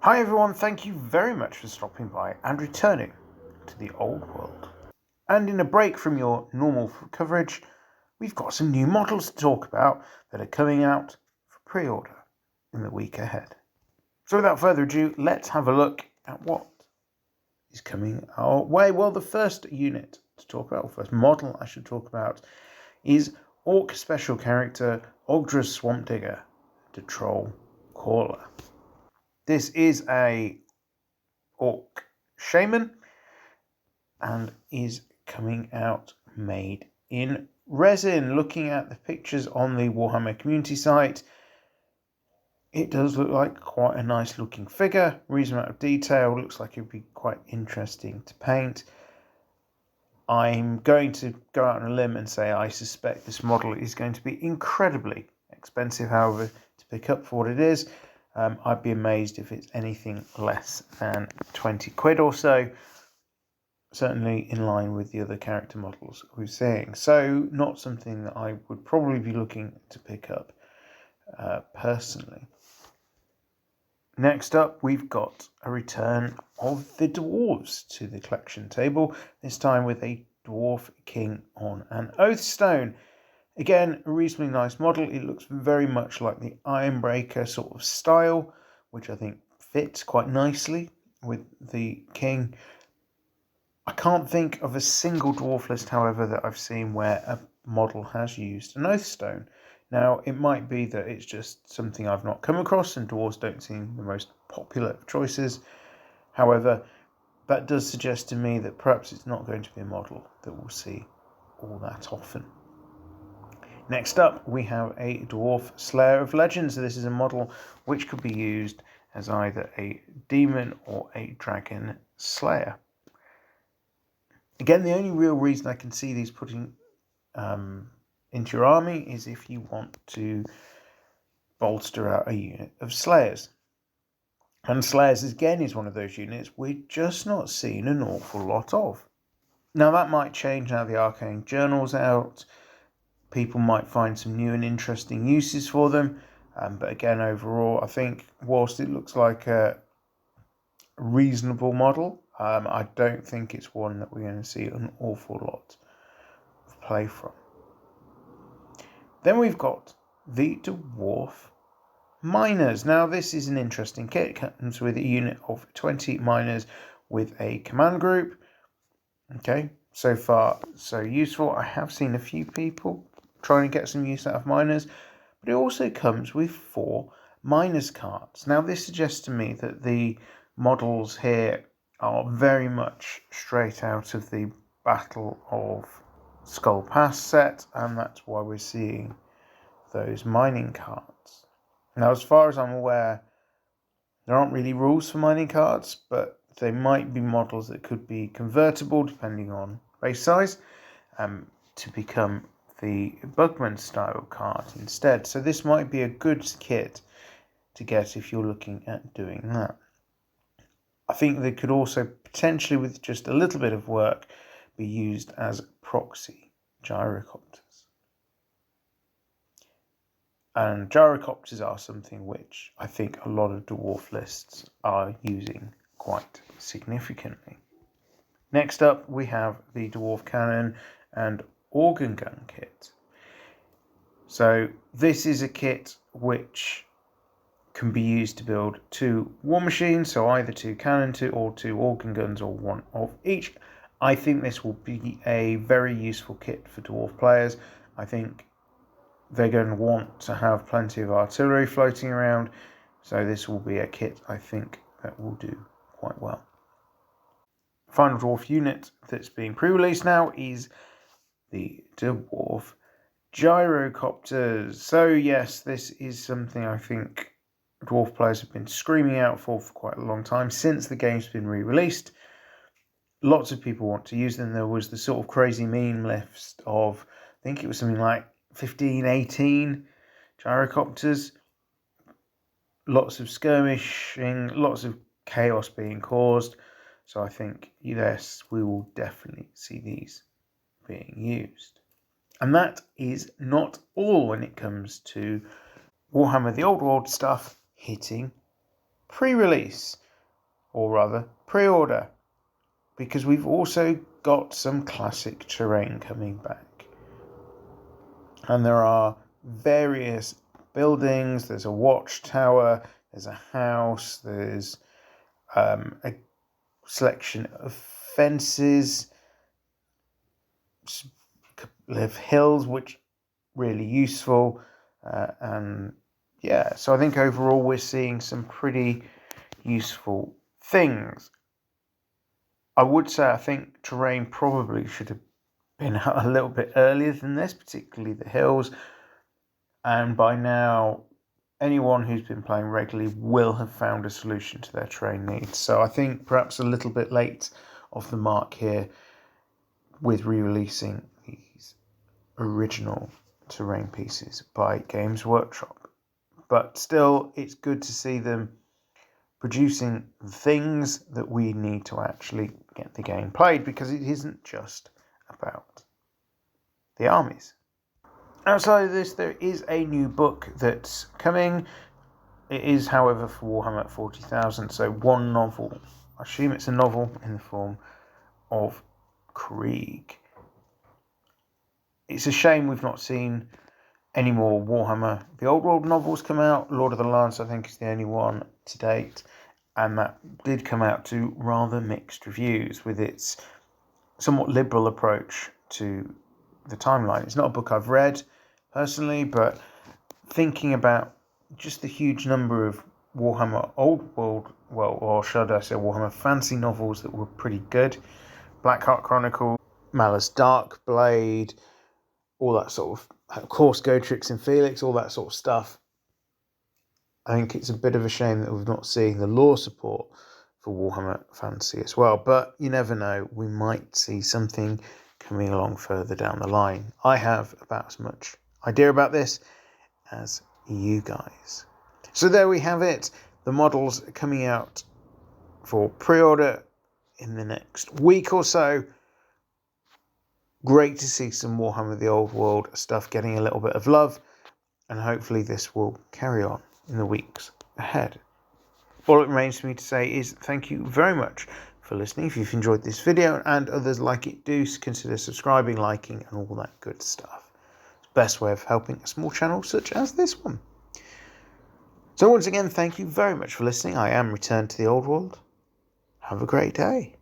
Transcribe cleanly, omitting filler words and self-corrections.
Hi everyone, thank you very much for stopping by and returning to the old world. And in a break from your normal coverage, we've got some new models to talk about that are coming out for pre-order in the week ahead. So without further ado, let's have a look at what is coming our way. Well, the first unit to talk about, or first model I should talk about, is Orc special character Ogdra's Swamp Digger, the Troll Caller. This is a Orc Shaman and is coming out made in resin. Looking at the pictures on the Warhammer community site, it does look like quite a nice looking figure. Reasonable amount of detail. Looks like it would be quite interesting to paint. I'm going to go out on a limb and say I suspect this model is going to be incredibly expensive, however, to pick up for what it is. I'd be amazed if it's anything less than 20 quid or so. Certainly in line with the other character models we're seeing. So not something that I would probably be looking to pick up personally. Next up, we've got a return of the dwarves to the collection table, this time with a Dwarf King on an Oath Stone. Again, a reasonably nice model. It looks very much like the Ironbreaker sort of style, which I think fits quite nicely with the King. I can't think of a single dwarf list, however, that I've seen where a model has used an Oath Stone. Now, it might be that it's just something I've not come across, and dwarves don't seem the most popular of choices. However, that does suggest to me that perhaps it's not going to be a model that we'll see all that often. Next up, we have a Dwarf Slayer of Legends. So this is a model which could be used as either a demon or a dragon slayer. Again, the only real reason I can see these putting into your army is if you want to bolster out a unit of Slayers. And Slayers, again, is one of those units we're just not seeing an awful lot of. Now, that might change now the Arcane Journal's out. People might find some new and interesting uses for them. But again, overall, I think whilst it looks like a reasonable model, I don't think it's one that we're going to see an awful lot of play from. Then we've got the Dwarf Miners. Now this is an interesting kit. It comes with a unit of 20 miners with a command group. Okay, so far so useful. I have seen a few people trying to get some use out of miners, but it also comes with 4 miners cards. Now this suggests to me that the models here are very much straight out of the Battle of Skull Pass set, and that's why we're seeing those mining cards. Now, as far as I'm aware, there aren't really rules for mining cards, but they might be models that could be convertible depending on base size to become the Bugman style card instead. So this might be a good kit to get if you're looking at doing that. I think they could also potentially, with just a little bit of work, be used as proxy gyrocopters. And gyrocopters are something which I think a lot of dwarf lists are using quite significantly. Next up, we have the Dwarf Cannon and Organ Gun kit. So this is a kit which can be used to build 2 war machines, so either 2 cannon or 2 organ guns, or 1 of each. I think this will be a very useful kit for dwarf players. I think they're going to want to have plenty of artillery floating around, so this will be a kit I think that will do quite well. Final dwarf unit that's being pre-released now is the Dwarf Gyrocopters. So yes, this is something I think dwarf players have been screaming out for quite a long time since the game's been re-released. Lots of people want to use them. There was the sort of crazy meme list of, I think it was something like 15, 18 gyrocopters. Lots of skirmishing, lots of chaos being caused. So I think, yes, we will definitely see these being used. And that is not all when it comes to Warhammer The Old World stuff hitting pre-release, or rather pre-order, because we've also got some classic terrain coming back. And there are various buildings. There's a watchtower, there's a house, there's a selection of fences, of hills, which really useful. And yeah, so I think overall we're seeing some pretty useful things. I would say I think terrain probably should have been out a little bit earlier than this, particularly the hills. And by now, anyone who's been playing regularly will have found a solution to their terrain needs. So I think perhaps a little bit late off the mark here with re-releasing these original terrain pieces by Games Workshop. But still, it's good to see them producing things that we need to actually get the game played, because it isn't just about the armies. Outside of this, there is a new book that's coming. It is, however, for Warhammer 40,000, so one novel. I assume it's a novel in the form of Krieg. It's a shame we've not seen any more Warhammer The Old World novels come out. Lord of the Lance, I think, is the only one to date, and that did come out to rather mixed reviews with its somewhat liberal approach to the timeline. It's not a book I've read personally, but thinking about just the huge number of Warhammer Old World, well, or should I say Warhammer fantasy novels that were pretty good, Blackheart Chronicle, Malice Darkblade, all that sort of course, Gotrix and Felix, all that sort of stuff. I think it's a bit of a shame that we've not seen the lore support for Warhammer Fantasy as well, but you never know, we might see something coming along further down the line. I have about as much idea about this as you guys. So there we have it. The models are coming out for pre-order in the next week or so. Great to see some Warhammer The Old World stuff getting a little bit of love, and hopefully this will carry on in the weeks ahead. All it remains for me to say is thank you very much for listening. If you've enjoyed this video and others like it, do consider subscribing, liking, and all that good stuff. It's the best way of helping a small channel such as this one. So once again, thank you very much for listening. I am Returned to the Old World. Have a great day.